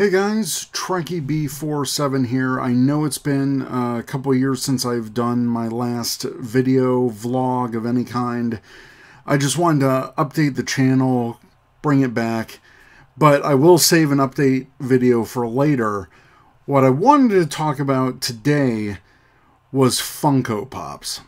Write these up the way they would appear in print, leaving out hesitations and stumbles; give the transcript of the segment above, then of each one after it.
Hey guys, Trekkieb47 here. I know it's been a couple of years since I've done my last video vlog of any kind. I just wanted to update the channel, bring it back, but I will save an update video for later. What I wanted to talk about today was Funko Pops.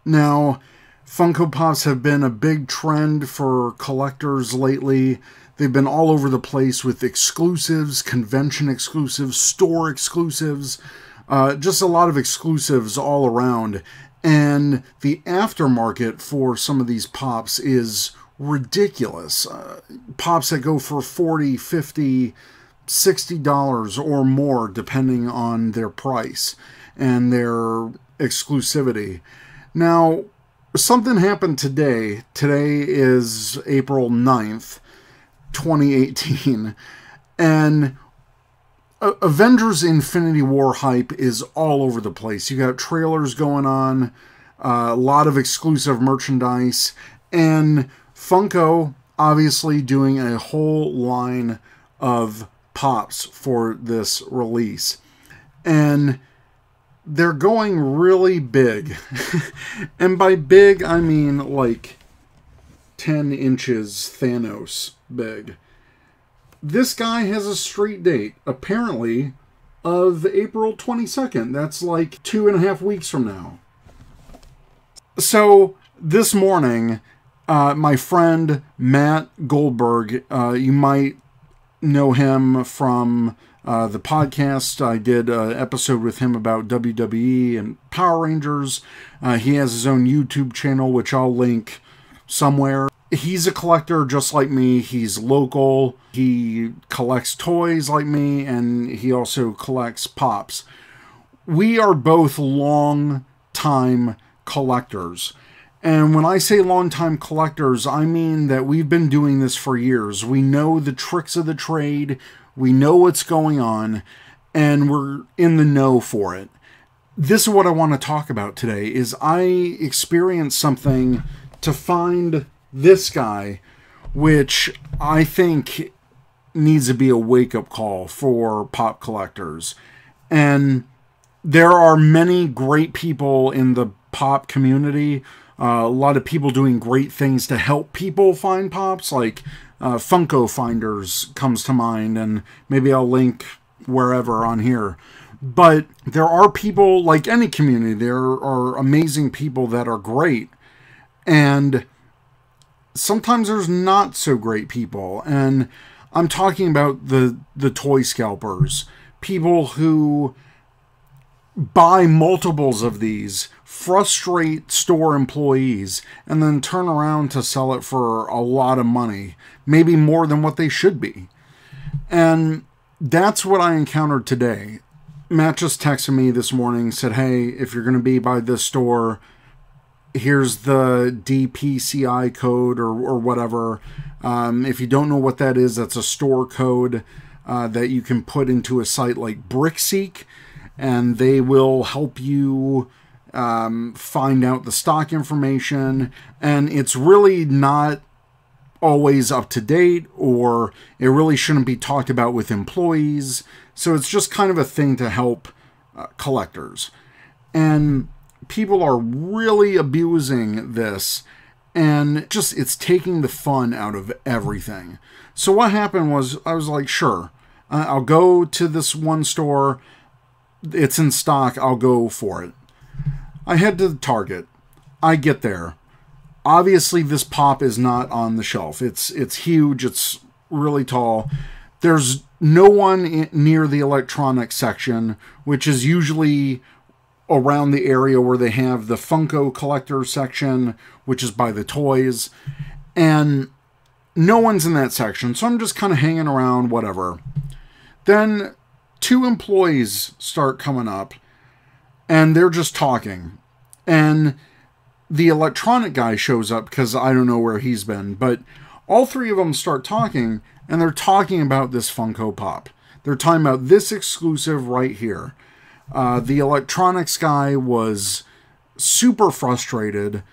Now, Funko Pops have been a big trend for collectors lately. They've been all over the place with exclusives, convention exclusives, store exclusives, just a lot of exclusives all around. And the aftermarket for some of these pops is ridiculous. Pops that go for $40, $50, $60 or more depending on their price and their exclusivity. Now, something happened today. Today is April 9th. 2018, and Avengers Infinity War hype is all over the place. You got trailers going on, a lot of exclusive merchandise, and Funko obviously doing a whole line of pops for this release. And they're going really big. And by big, I mean like 10 inches Thanos big. This guy has a street date, apparently, of April 22nd. That's like 2.5 weeks from now. So, this morning, my friend Matt Goldberg, you might know him from the podcast. I did an episode with him about WWE and Power Rangers. He has his own YouTube channel, which I'll link somewhere. He's a collector just like me. He's local. He collects toys like me, and he also collects pops. We are both long-time collectors. And when I say long-time collectors, I mean that we've been doing this for years. We know the tricks of the trade. We know what's going on, and we're in the know for it. This is what I want to talk about today, is I experienced something to find this guy, which I think needs to be a wake-up call for pop collectors. And there are many great people in the pop community, a lot of people doing great things to help people find pops, like Funko Finders comes to mind, and maybe I'll link wherever on here. But there are people, like any community, there are amazing people that are great, and sometimes there's not so great people, and I'm talking about the toy scalpers, people who buy multiples of these, frustrate store employees, and then turn around to sell it for a lot of money, maybe more than what they should be. And that's what I encountered today. Matt just texted me this morning, said, hey, if you're going to be by this store, here's the DPCI code or whatever. If you don't know what that is, that's a store code that you can put into a site like BrickSeek, and they will help you find out the stock information. And it's really not always up to date, or it really shouldn't be talked about with employees. So it's just kind of a thing to help collectors. And people are really abusing this, and just it's taking the fun out of everything. So what happened was, I was like, sure, I'll go to this one store, it's in stock, I'll go for it. I head to the Target. I get there. Obviously this pop is not on the shelf. It's huge, it's really tall. There's no one near the electronics section, which is usually around the area where they have the Funko collector section, which is by the toys, and no one's in that section, so I'm just kind of hanging around, whatever. Then 2 employees start coming up, and they're just talking, and the electronic guy shows up because I don't know where he's been, but all 3 of them start talking, and they're talking about this Funko Pop. They're talking about this exclusive right here. The electronics guy was super frustrated,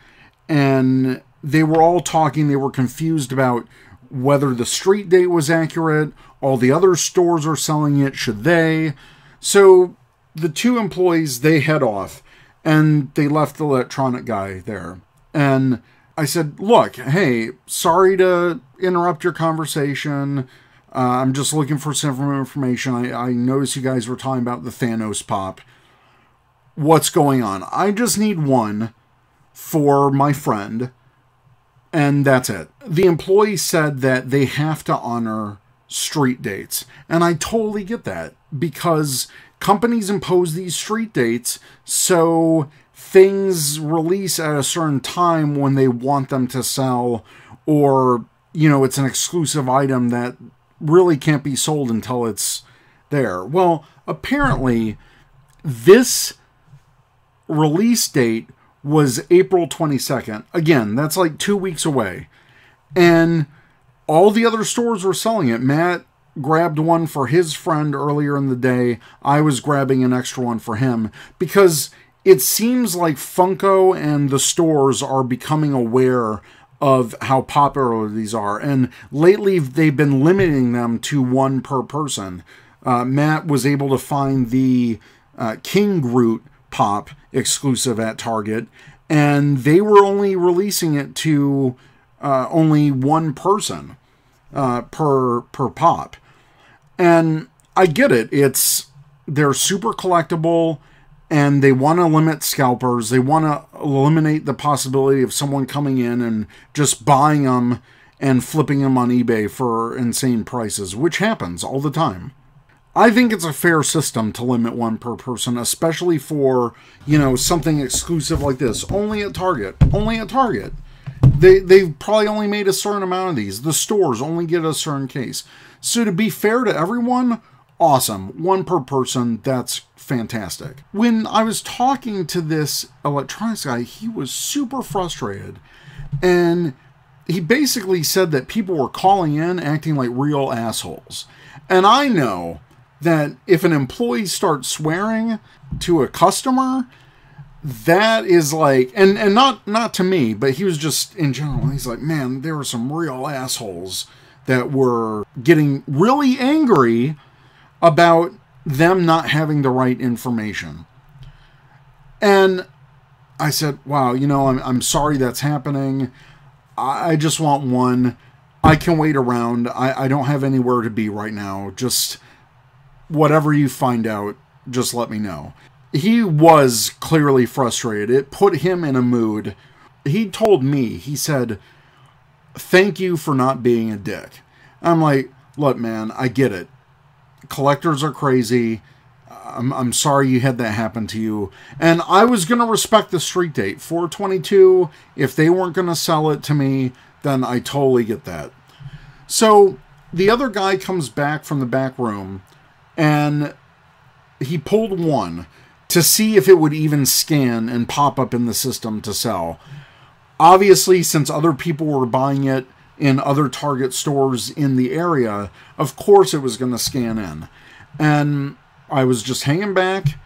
and they were all talking. They were confused about whether the street date was accurate, All the other stores are selling it. Should they? So the two employees, they head off, and they left the electronic guy there. And I said, look, hey, sorry to interrupt your conversation. I'm just looking for some information. I noticed you guys were talking about the Thanos Pop. What's going on? I just need one for my friend, and that's it. The employee said that they have to honor street dates, and I totally get that, because companies impose these street dates so things release at a certain time when they want them to sell, or, you know, it's an exclusive item that really can't be sold until it's there. Well, apparently this release date was April 22nd. Again, that's like 2 weeks away. And all the other stores were selling it. Matt grabbed one for his friend earlier in the day. I was grabbing an extra one for him, because it seems like Funko and the stores are becoming aware of how popular these are. And lately they've been limiting them to one per person. Matt was able to find the King Groot Pop exclusive at Target, and they were only releasing it to only one person per pop. And I get it. They're super collectible, and they want to limit scalpers. They want to eliminate the possibility of someone coming in and just buying them and flipping them on eBay for insane prices, which happens all the time. I think it's a fair system to limit one per person, especially for, you know, something exclusive like this. Only at Target. Only at Target. They've probably only made a certain amount of these. The stores only get a certain case. So to be fair to everyone, awesome. One per person, that's fantastic. When I was talking to this electronics guy, he was super frustrated. And he basically said that people were calling in acting like real assholes. And I know that if an employee starts swearing to a customer, that is like, and not to me, but he was just in general, he's like, man, there were some real assholes that were getting really angry about them not having the right information. And I said, wow, you know, I'm sorry that's happening. I just want one. I can wait around. I don't have anywhere to be right now. Just whatever you find out, just let me know. He was clearly frustrated. It put him in a mood. He told me, he said, thank you for not being a dick. I'm like, look, man, I get it. Collectors are crazy. I'm sorry you had that happen to you. And I was going to respect the street date. 4/22, if they weren't going to sell it to me, then I totally get that. So the other guy comes back from the back room, and he pulled one to see if it would even scan and pop up in the system to sell. Obviously, since other people were buying it in other Target stores in the area, of course it was going to scan in. And I was just hanging back.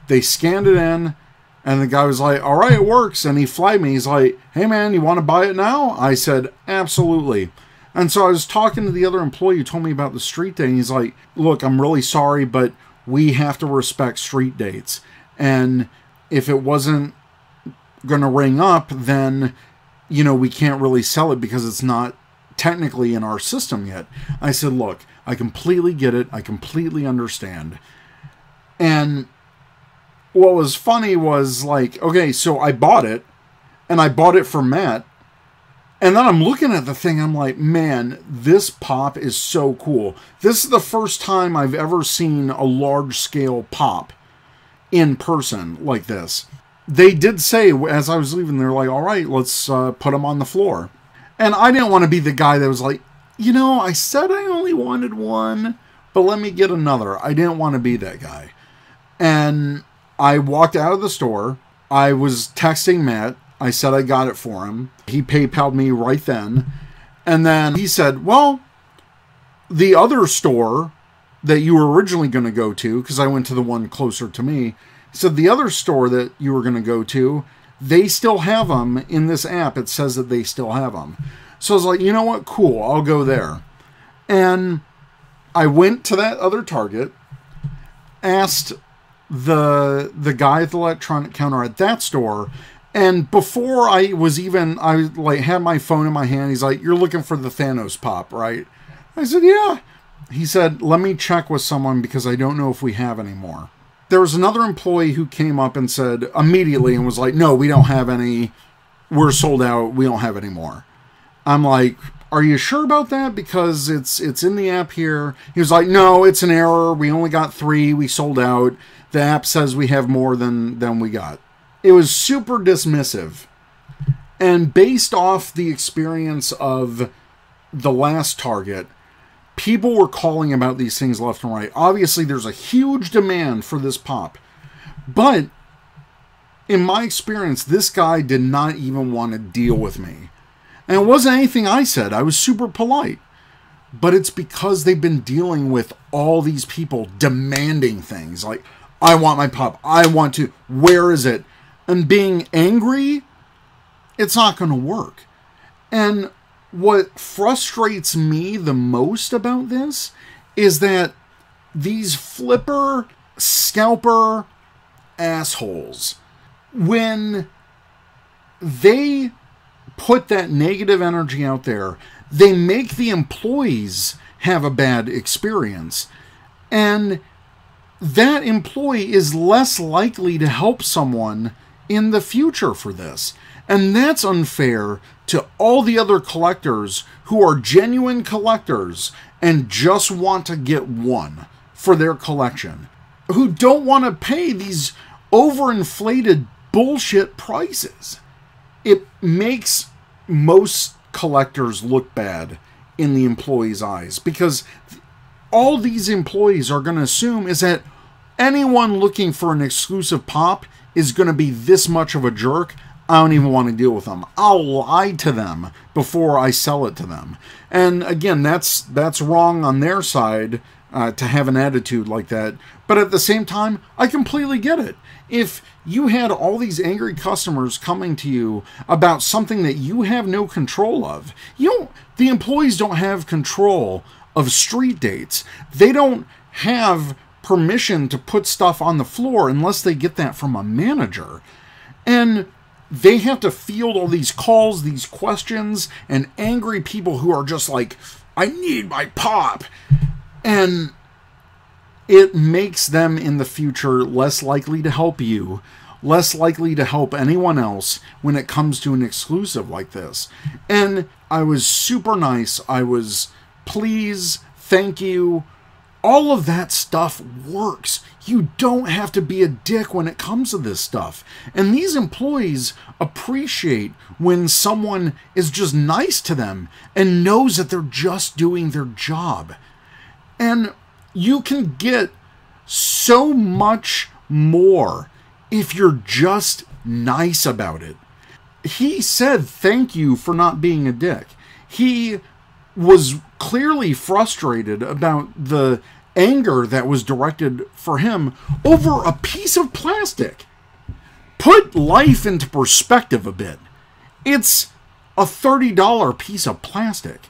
They scanned it in, and the guy was like, all right, it works. And he flagged me. He's like, hey, man, you want to buy it now? I said, absolutely. And so I was talking to the other employee who told me about the street day, and he's like, look, I'm really sorry, but we have to respect street dates. And if it wasn't going to ring up, then, you know, we can't really sell it because it's not technically in our system yet. I said, look, I completely get it. I completely understand. And what was funny was like, okay, so I bought it, and I bought it for Matt. And then I'm looking at the thing, I'm like, man, this pop is so cool. This is the first time I've ever seen a large-scale pop in person like this. They did say, as I was leaving, they're like, all right, let's put them on the floor. And I didn't want to be the guy that was like, you know, I said I only wanted one, but let me get another. I didn't want to be that guy. And I walked out of the store. I was texting Matt. I said I got it for him. He PayPal'd me right then. And then he said, well, the other store that you were originally going to go to, because I went to the one closer to me, he said the other store that you were going to go to, they still have them in this app. It says that they still have them. So I was like, you know what? Cool. I'll go there. And I went to that other Target, asked the guy at the electronic counter at that store, and before I like had my phone in my hand, he's like, "You're looking for the Thanos Pop, right?" I said, "Yeah." He said, "Let me check with someone because I don't know if we have any more." There was another employee who came up and said immediately and was like, "No, we don't have any. We're sold out. We don't have any more." I'm like, "Are you sure about that? Because it's in the app here." He was like, "No, it's an error. We only got 3. We sold out. The app says we have more than we got." It was super dismissive. And based off the experience of the last Target, people were calling about these things left and right. Obviously, there's a huge demand for this pop. But in my experience, this guy did not even want to deal with me. And it wasn't anything I said. I was super polite. But it's because they've been dealing with all these people demanding things. Like, "I want my pop. I want to. Where is it?" And being angry, it's not going to work. And what frustrates me the most about this is that these flipper, scalper assholes, when they put that negative energy out there, they make the employees have a bad experience. And that employee is less likely to help someone in the future for this. And that's unfair to all the other collectors who are genuine collectors and just want to get one for their collection, who don't want to pay these overinflated bullshit prices. It makes most collectors look bad in the employees' eyes, because all these employees are going to assume is that anyone looking for an exclusive pop is going to be this much of a jerk. I don't even want to deal with them. I'll lie to them before I sell it to them. And again, that's wrong on their side to have an attitude like that. But at the same time, I completely get it. If you had all these angry customers coming to you about something that you have no control of, the employees don't have control of street dates. They don't have permission to put stuff on the floor unless they get that from a manager. And they have to field all these calls, these questions, and angry people who are just like, "I need my pop." And it makes them in the future less likely to help you, less likely to help anyone else when it comes to an exclusive like this. And I was super nice. I was, "Please, thank you." All of that stuff works. You don't have to be a dick when it comes to this stuff. And these employees appreciate when someone is just nice to them and knows that they're just doing their job. And you can get so much more if you're just nice about it. He said thank you for not being a dick. He was clearly frustrated about the anger that was directed for him over a piece of plastic. Put life into perspective a bit. It's a $30 piece of plastic.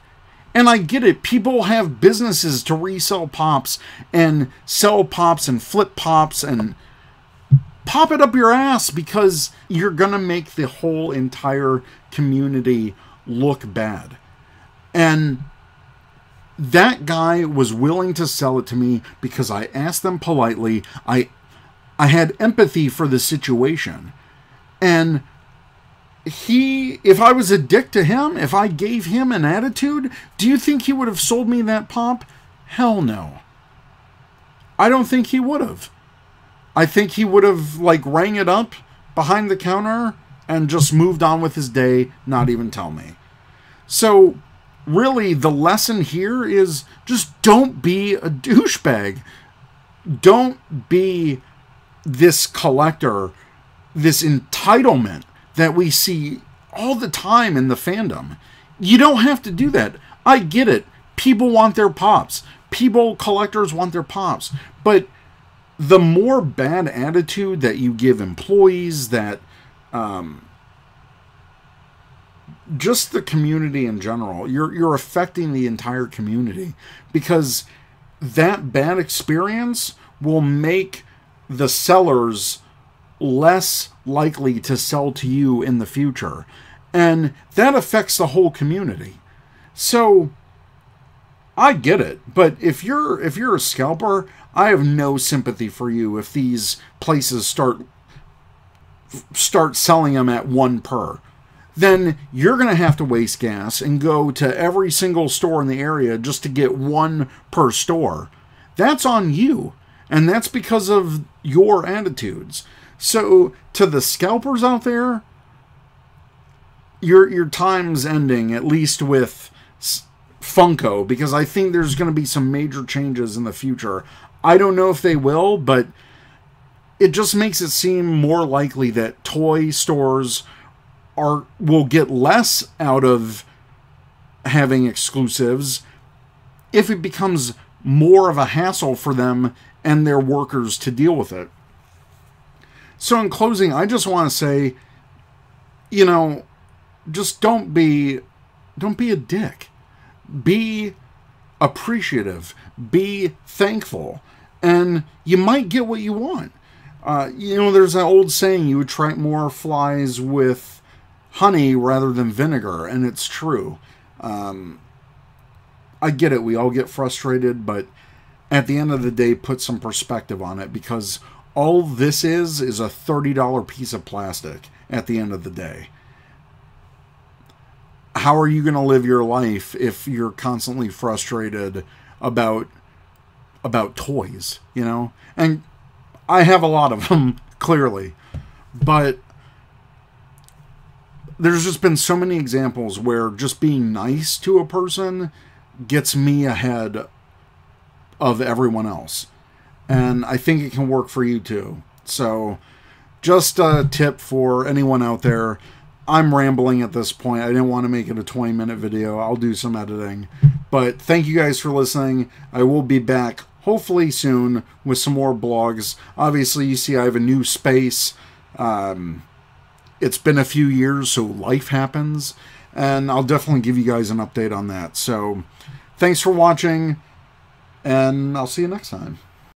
And I get it. People have businesses to resell pops and sell pops and flip pops and pop it up your ass because you're going to make the whole entire community look bad. And that guy was willing to sell it to me because I asked them politely. I had empathy for the situation. And if I was a dick to him, if I gave him an attitude, do you think he would have sold me that pop? Hell no. I don't think he would have. I think he would have, like, rang it up behind the counter and just moved on with his day, not even tell me. So really, the lesson here is just don't be a douchebag. Don't be this collector, this entitlement that we see all the time in the fandom. You don't have to do that. I get it. People want their pops. Collectors want their pops. But the more bad attitude that you give employees, that just the community in general, you're affecting the entire community, because that bad experience will make the sellers less likely to sell to you in the future. And that affects the whole community. So I get it, but if you're a scalper, I have no sympathy for you if these places start selling them at 1 per. Then you're going to have to waste gas and go to every single store in the area just to get 1 per store. That's on you, and that's because of your attitudes. So to the scalpers out there, your time's ending, at least with Funko, because I think there's going to be some major changes in the future. I don't know if they will, but it just makes it seem more likely that toy stores will get less out of having exclusives if it becomes more of a hassle for them and their workers to deal with it. So in closing, I just want to say, you know, just don't be a dick. Be appreciative. Be thankful. And you might get what you want. You know, there's that old saying, you attract more flies with honey rather than vinegar, and it's true. I get it. We all get frustrated, but at the end of the day, put some perspective on it, because all this is a $30 piece of plastic at the end of the day. How are you going to live your life if you're constantly frustrated about toys, you know? And I have a lot of them, clearly. But there's just been so many examples where just being nice to a person gets me ahead of everyone else. And I think it can work for you too. So just a tip for anyone out there. I'm rambling at this point. I didn't want to make it a 20-minute video. I'll do some editing. But thank you guys for listening. I will be back hopefully soon with some more blogs. Obviously, you see I have a new space. It's been a few years, so life happens. And I'll definitely give you guys an update on that. So thanks for watching, and I'll see you next time.